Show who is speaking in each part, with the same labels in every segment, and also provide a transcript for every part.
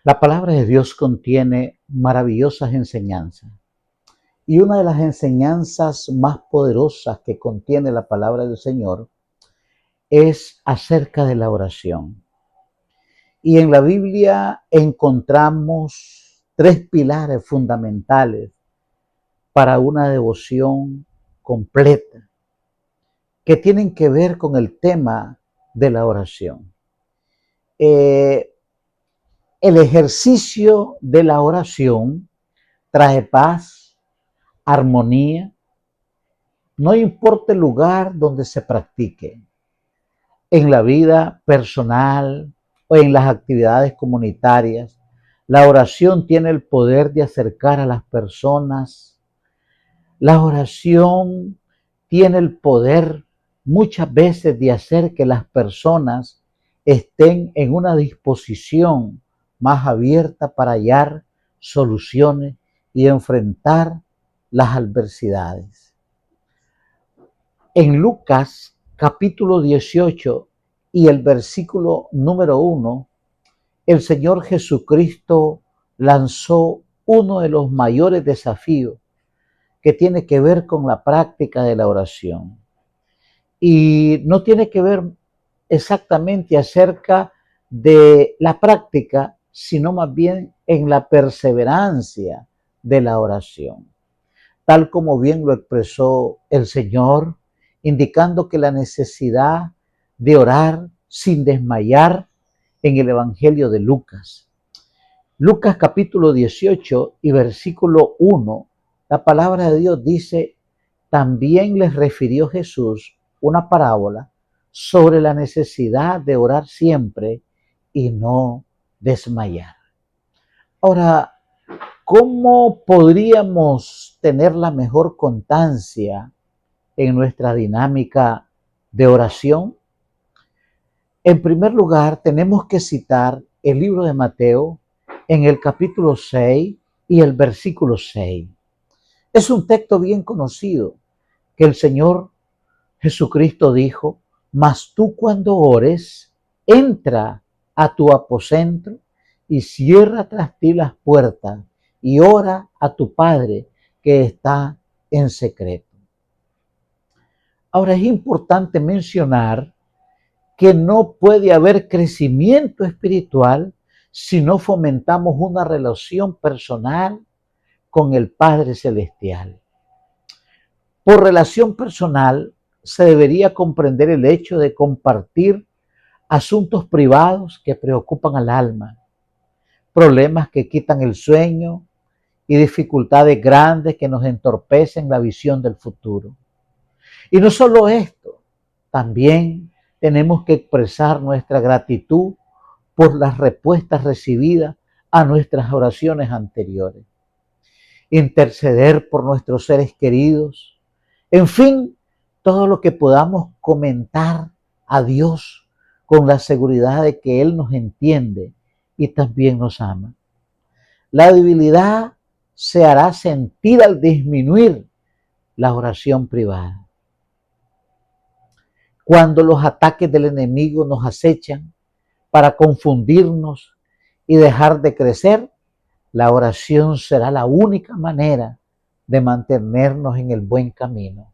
Speaker 1: La palabra de Dios contiene maravillosas enseñanzas. Y una de las enseñanzas más poderosas que contiene la palabra del Señor es acerca de la oración. Y en la Biblia encontramos tres pilares fundamentales para una devoción completa que tienen que ver con el tema de la oración. El ejercicio de la oración trae paz, armonía, no importa el lugar donde se practique, en la vida personal o en las actividades comunitarias. La oración tiene el poder de acercar a las personas. La oración tiene el poder muchas veces de hacer que las personas estén en una disposición más abierta para hallar soluciones y enfrentar las adversidades. En Lucas capítulo 18 y el versículo número 1, el Señor Jesucristo lanzó uno de los mayores desafíos que tiene que ver con la práctica de la oración. Y no tiene que ver exactamente acerca de la práctica, sino más bien en la perseverancia de la oración. Tal como bien lo expresó el Señor, indicando que la necesidad de orar sin desmayar en el Evangelio de Lucas. Lucas capítulo 18 y versículo 1, la palabra de Dios dice: también les refirió Jesús una parábola sobre la necesidad de orar siempre y no desmayar. Ahora, ¿cómo podríamos tener la mejor constancia en nuestra dinámica de oración? En primer lugar, tenemos que citar el libro de Mateo en el capítulo 6 y el versículo 6. Es un texto bien conocido que el Señor Jesucristo dijo: mas tú cuando ores, entra a tu aposento y cierra tras ti las puertas y ora a tu Padre que está en secreto. Ahora es importante mencionar que no puede haber crecimiento espiritual si no fomentamos una relación personal con el Padre Celestial. Por relación personal se debería comprender el hecho de compartir asuntos privados que preocupan al alma, problemas que quitan el sueño y dificultades grandes que nos entorpecen la visión del futuro. Y no solo esto, también tenemos que expresar nuestra gratitud por las respuestas recibidas a nuestras oraciones anteriores, interceder por nuestros seres queridos, en fin, todo lo que podamos comentar a Dios con la seguridad de que Él nos entiende y también nos ama. La debilidad se hará sentir al disminuir la oración privada. Cuando los ataques del enemigo nos acechan para confundirnos y dejar de crecer, la oración será la única manera de mantenernos en el buen camino.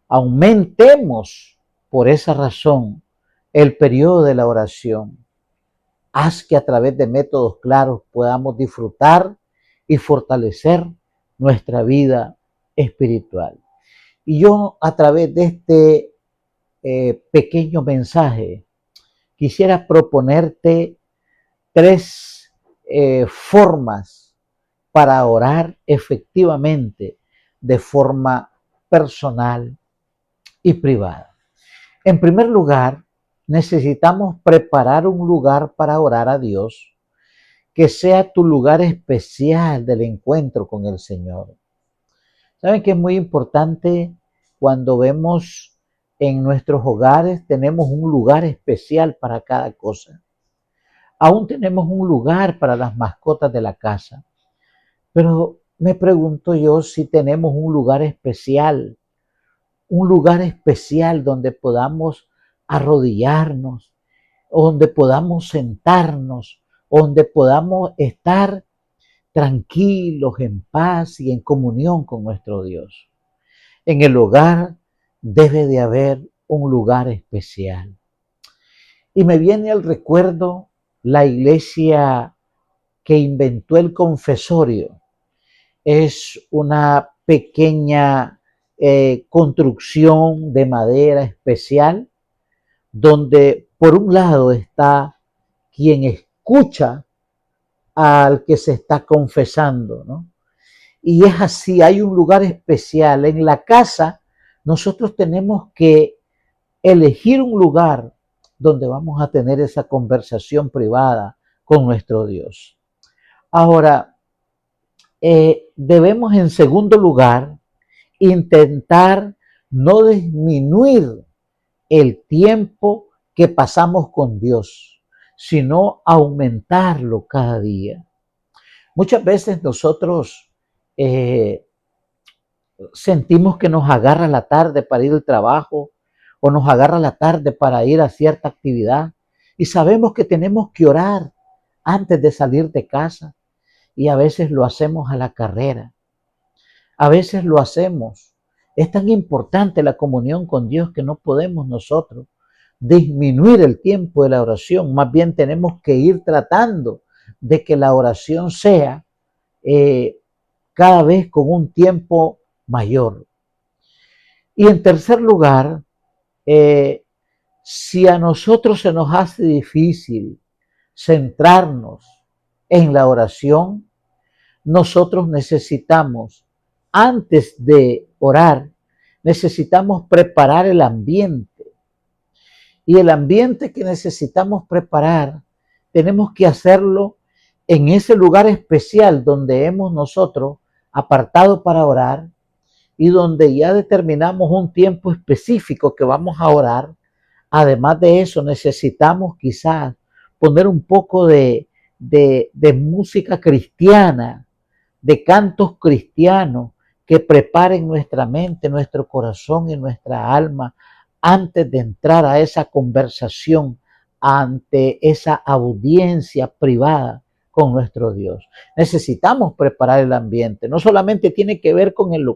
Speaker 1: Aumentemos por esa razón el periodo de la oración. Haz que a través de métodos claros podamos disfrutar y fortalecer nuestra vida espiritual. Y yo, a través de este pequeño mensaje, quisiera proponerte tres formas para orar efectivamente de forma personal y privada. En primer lugar, necesitamos preparar un lugar para orar a Dios que sea tu lugar especial del encuentro con el Señor. ¿Saben que es muy importante cuando vemos en nuestros hogares tenemos un lugar especial para cada cosa? Aún tenemos un lugar para las mascotas de la casa, pero me pregunto yo si tenemos un lugar especial donde podamos arrodillarnos, donde podamos sentarnos, donde podamos estar tranquilos, en paz y en comunión con nuestro Dios. En el hogar debe de haber un lugar especial. Y me viene al recuerdo la iglesia que inventó el confesorio. Es una pequeña construcción de madera especial donde por un lado está quien escucha al que se está confesando, ¿no? Y es así, hay un lugar especial. En la casa nosotros tenemos que elegir un lugar donde vamos a tener esa conversación privada con nuestro Dios. Ahora, debemos en segundo lugar intentar no disminuir el tiempo que pasamos con Dios, sino aumentarlo cada día. Muchas veces nosotros sentimos que nos agarra la tarde para ir al trabajo o nos agarra la tarde para ir a cierta actividad y sabemos que tenemos que orar antes de salir de casa y a veces lo hacemos a la carrera. A veces lo hacemos. Es tan importante la comunión con Dios que no podemos nosotros disminuir el tiempo de la oración. Más bien tenemos que ir tratando de que la oración sea cada vez con un tiempo mayor. Y en tercer lugar, si a nosotros se nos hace difícil centrarnos en la oración, nosotros necesitamos, antes de orar, necesitamos preparar el ambiente. Y el ambiente que necesitamos preparar, tenemos que hacerlo en ese lugar especial donde hemos nosotros apartado para orar y donde ya determinamos un tiempo específico que vamos a orar. Además de eso, necesitamos quizás poner un poco de música cristiana, de cantos cristianos que preparen nuestra mente, nuestro corazón y nuestra alma antes de entrar a esa conversación, ante esa audiencia privada con nuestro Dios. Necesitamos preparar el ambiente. No solamente tiene que ver con el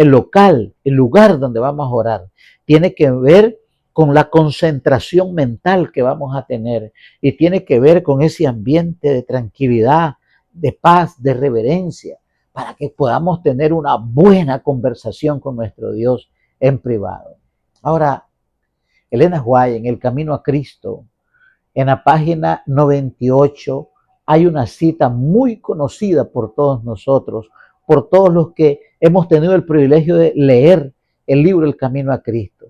Speaker 1: local, el lugar donde vamos a orar. Tiene que ver con la concentración mental que vamos a tener y tiene que ver con ese ambiente de tranquilidad, de paz, de reverencia, para que podamos tener una buena conversación con nuestro Dios en privado. Ahora, Elena White, en El Camino a Cristo, en la página 98, hay una cita muy conocida por todos nosotros, por todos los que hemos tenido el privilegio de leer el libro El Camino a Cristo.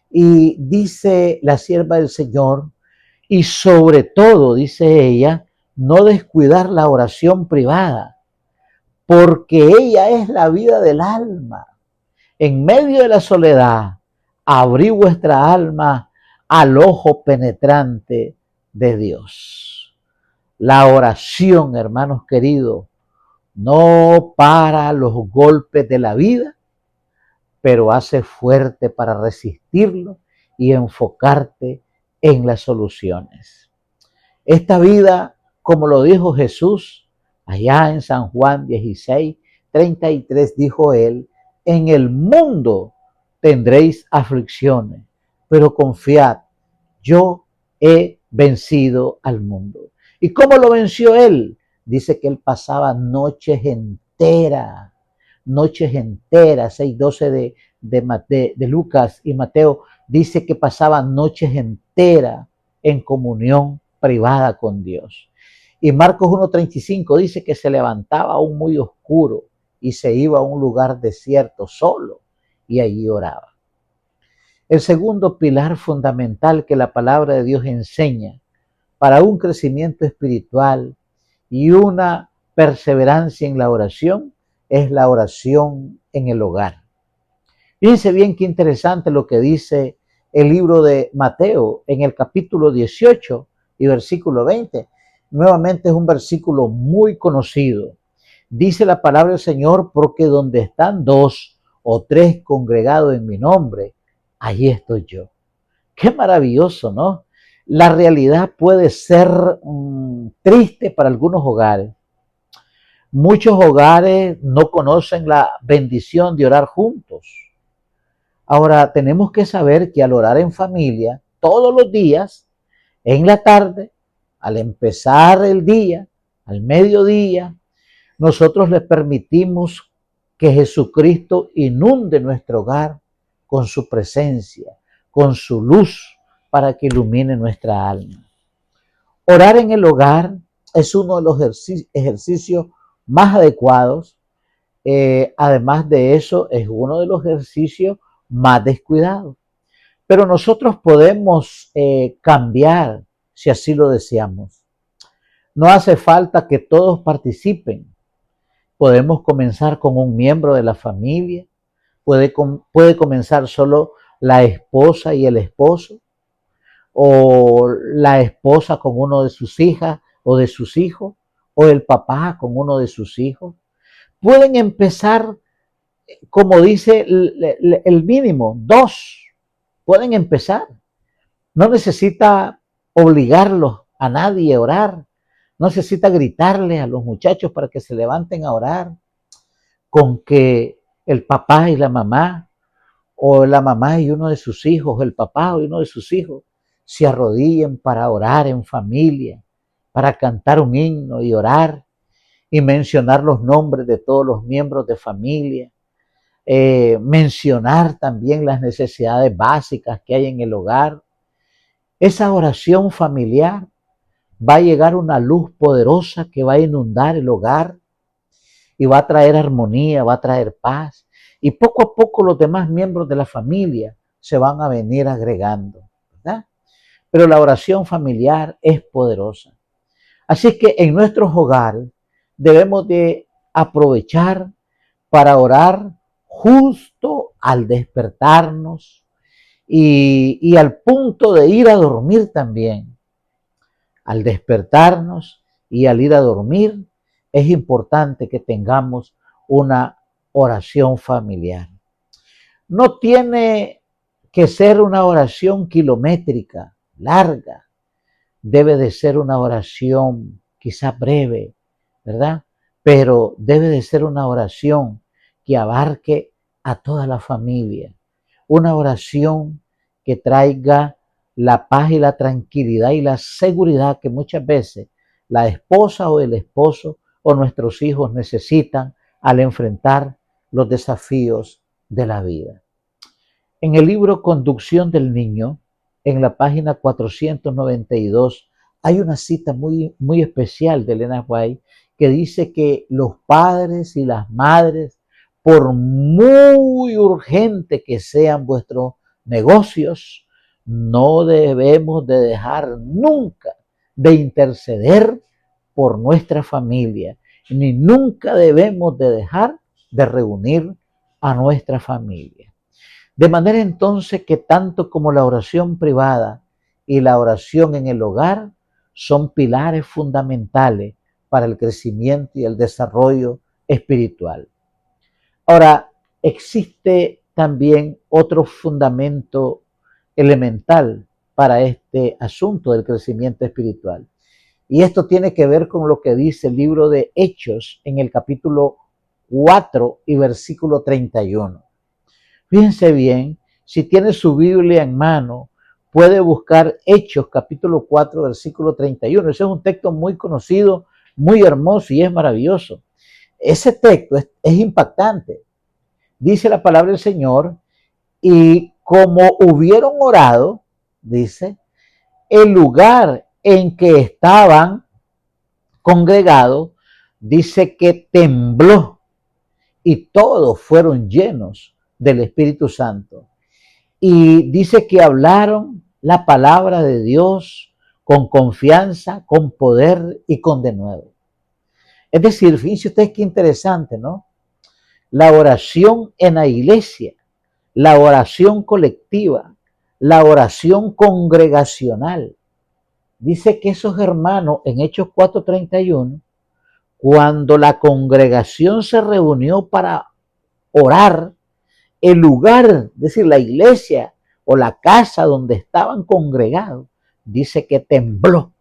Speaker 1: Y dice la sierva del Señor, y sobre todo, dice ella, no descuidar la oración privada, porque ella es la vida del alma. En medio de la soledad, abrí vuestra alma al ojo penetrante de Dios. La oración, hermanos queridos, no para los golpes de la vida, pero hace fuerte para resistirlo y enfocarte en las soluciones. Esta vida, como lo dijo Jesús, allá en San Juan 16:33, dijo él, en el mundo tendréis aflicciones, pero confiad, yo he vencido al mundo. ¿Y cómo lo venció él? Dice que él pasaba noches enteras, 6:12 de Lucas y Mateo, dice que pasaba noches enteras en comunión privada con Dios. Y Marcos 1:35 dice que se levantaba aún muy oscuro y se iba a un lugar desierto solo y allí oraba. El segundo pilar fundamental que la palabra de Dios enseña para un crecimiento espiritual y una perseverancia en la oración es la oración en el hogar. Fíjense bien qué interesante lo que dice el libro de Mateo en el capítulo 18 y versículo 20. Nuevamente es un versículo muy conocido. Dice la palabra del Señor, porque donde están 2 o 3 congregados en mi nombre, allí estoy yo. Qué maravilloso, ¿no? La realidad puede ser triste para algunos hogares. Muchos hogares no conocen la bendición de orar juntos. Ahora, tenemos que saber que al orar en familia, todos los días, en la tarde, al empezar el día, al mediodía, nosotros le permitimos que Jesucristo inunde nuestro hogar con su presencia, con su luz, para que ilumine nuestra alma. Orar en el hogar es uno de los ejercicios más adecuados. Además de eso, es uno de los ejercicios más descuidados. Pero nosotros podemos cambiar si así lo deseamos. No hace falta que todos participen. Podemos comenzar con un miembro de la familia. Puede comenzar solo la esposa y el esposo, o la esposa con uno de sus hijas o de sus hijos, o el papá con uno de sus hijos. Pueden empezar, como dice el mínimo, 2. Pueden empezar. No necesita obligarlos a nadie a orar. No necesita gritarle a los muchachos para que se levanten a orar. Con que el papá y la mamá, o la mamá y uno de sus hijos, el papá y uno de sus hijos, se arrodillen para orar en familia, para cantar un himno y orar y mencionar los nombres de todos los miembros de familia, mencionar también las necesidades básicas que hay en el hogar. Esa oración familiar va a llegar una luz poderosa que va a inundar el hogar y va a traer armonía, va a traer paz. Y poco a poco los demás miembros de la familia se van a venir agregando, ¿verdad? Pero la oración familiar es poderosa. Así que en nuestros hogares debemos de aprovechar para orar justo al despertarnos y al punto de ir a dormir también. Al despertarnos y al ir a dormir, es importante que tengamos una oración familiar. No tiene que ser una oración kilométrica, larga. Debe de ser una oración quizá breve, ¿verdad? Pero debe de ser una oración que abarque a toda la familia. Una oración que traiga la paz y la tranquilidad y la seguridad que muchas veces la esposa o el esposo o nuestros hijos necesitan al enfrentar los desafíos de la vida. En el libro Conducción del Niño, en la página 492, hay una cita muy especial de Elena White que dice que los padres y las madres, por muy urgente que sean vuestros negocios, no debemos de dejar nunca de interceder por nuestra familia, ni nunca debemos de dejar de reunir a nuestra familia. De manera entonces que tanto como la oración privada y la oración en el hogar son pilares fundamentales para el crecimiento y el desarrollo espiritual. Ahora, existe también otro fundamento elemental para este asunto del crecimiento espiritual. Y esto tiene que ver con lo que dice el libro de Hechos en el capítulo 4 y versículo 31. Fíjense bien, si tiene su Biblia en mano, puede buscar Hechos capítulo 4 versículo 31. Ese es un texto muy conocido, muy hermoso y es maravilloso. Ese texto es impactante. Dice la palabra del Señor, y como hubieron orado, dice, el lugar en que estaban congregados, dice que tembló y todos fueron llenos del Espíritu Santo. Y dice que hablaron la palabra de Dios con confianza, con poder y con denuedo. Es decir, fíjense ustedes qué interesante, ¿no? La oración en la iglesia, la oración colectiva, la oración congregacional. Dice que esos hermanos en Hechos 4:31, cuando la congregación se reunió para orar, el lugar, es decir, la iglesia o la casa donde estaban congregados, dice que tembló.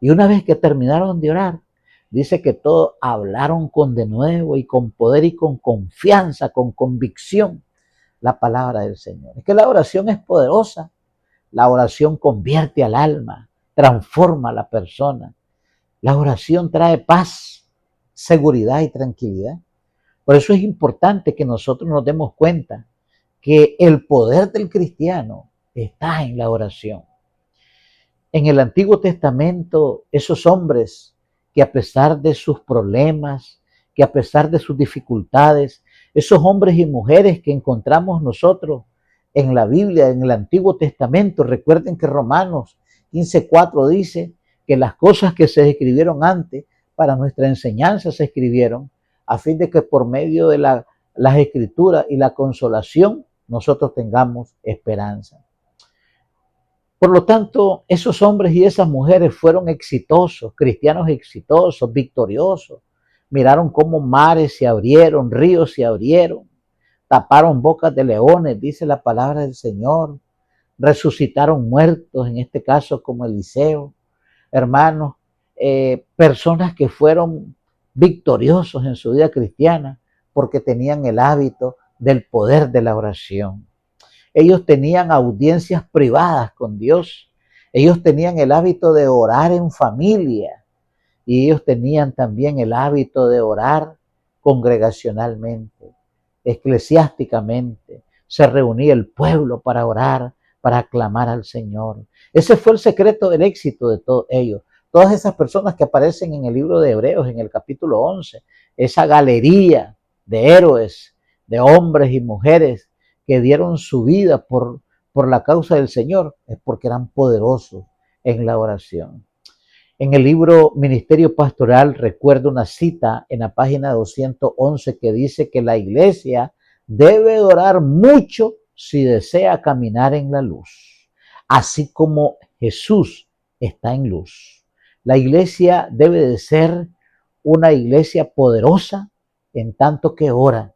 Speaker 1: Y una vez que terminaron de orar, dice que todos hablaron con denuedo y con poder y con confianza, con convicción, la palabra del Señor. Es que la oración es poderosa. La oración convierte al alma, transforma a la persona. La oración trae paz, seguridad y tranquilidad. Por eso es importante que nosotros nos demos cuenta que el poder del cristiano está en la oración. En el Antiguo Testamento, esos hombres que a pesar de sus problemas, que a pesar de sus dificultades, esos hombres y mujeres que encontramos nosotros en la Biblia, en el Antiguo Testamento, recuerden que Romanos 15:4 dice que las cosas que se escribieron antes para nuestra enseñanza se escribieron a fin de que por medio de las escrituras y la consolación nosotros tengamos esperanza. Por lo tanto, esos hombres y esas mujeres fueron exitosos, cristianos exitosos, victoriosos. Miraron cómo mares se abrieron, ríos se abrieron, taparon bocas de leones, dice la palabra del Señor. Resucitaron muertos, en este caso como Eliseo. Hermanos, personas que fueron victoriosos en su vida cristiana porque tenían el hábito del poder de la oración. Ellos tenían audiencias privadas con Dios. Ellos tenían el hábito de orar en familia. Y ellos tenían también el hábito de orar congregacionalmente, eclesiásticamente. Se reunía el pueblo para orar, para clamar al Señor. Ese fue el secreto del éxito de todos ellos. Todas esas personas que aparecen en el libro de Hebreos, en el capítulo 11, esa galería de héroes, de hombres y mujeres que dieron su vida por la causa del Señor, es porque eran poderosos en la oración. En el libro Ministerio Pastoral recuerdo una cita en la página 211 que dice que la iglesia debe orar mucho si desea caminar en la luz, así como Jesús está en luz. La iglesia debe de ser una iglesia poderosa en tanto que ora.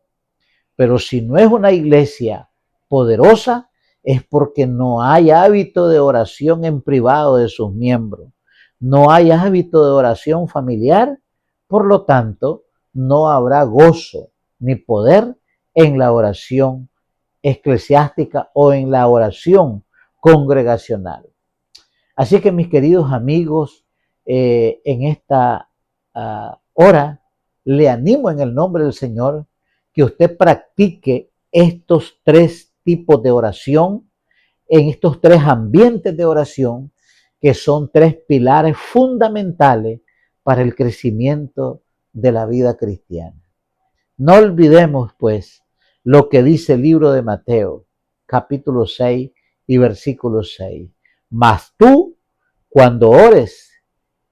Speaker 1: Pero si no es una iglesia poderosa, es porque no hay hábito de oración en privado de sus miembros. No hay hábito de oración familiar, por lo tanto, no habrá gozo ni poder en la oración eclesiástica o en la oración congregacional. Así que mis queridos amigos, en esta hora, le animo en el nombre del Señor que usted practique estos tres tipos de oración, en estos tres ambientes de oración, que son tres pilares fundamentales para el crecimiento de la vida cristiana. No olvidemos, pues, lo que dice el libro de Mateo, capítulo 6 y versículo 6. Mas tú, cuando ores,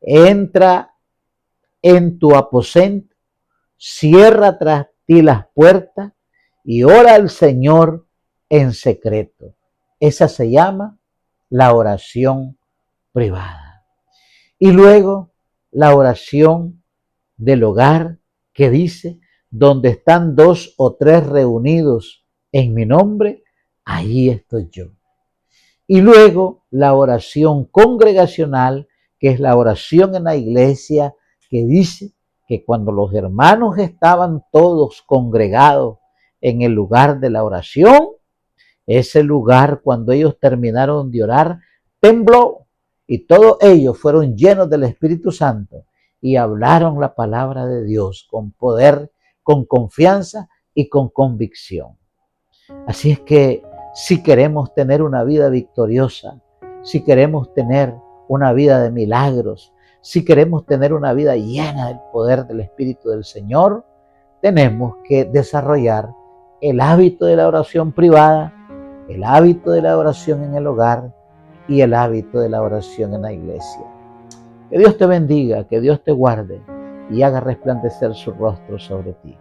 Speaker 1: entra en tu aposento, cierra tras ti las puertas y ora al Señor en secreto. Esa se llama la oración privada. Y luego la oración del hogar que dice, donde están 2 o 3 reunidos en mi nombre, ahí estoy yo. Y luego la oración congregacional, que es la oración en la iglesia, que dice que cuando los hermanos estaban todos congregados en el lugar de la oración, ese lugar, cuando ellos terminaron de orar, tembló y todos ellos fueron llenos del Espíritu Santo y hablaron la palabra de Dios con poder, con confianza y con convicción. Así es que si queremos tener una vida victoriosa, si queremos tener una vida de milagros, si queremos tener una vida llena del poder del Espíritu del Señor, tenemos que desarrollar el hábito de la oración privada, el hábito de la oración en el hogar y el hábito de la oración en la iglesia. Que Dios te bendiga, que Dios te guarde y haga resplandecer su rostro sobre ti.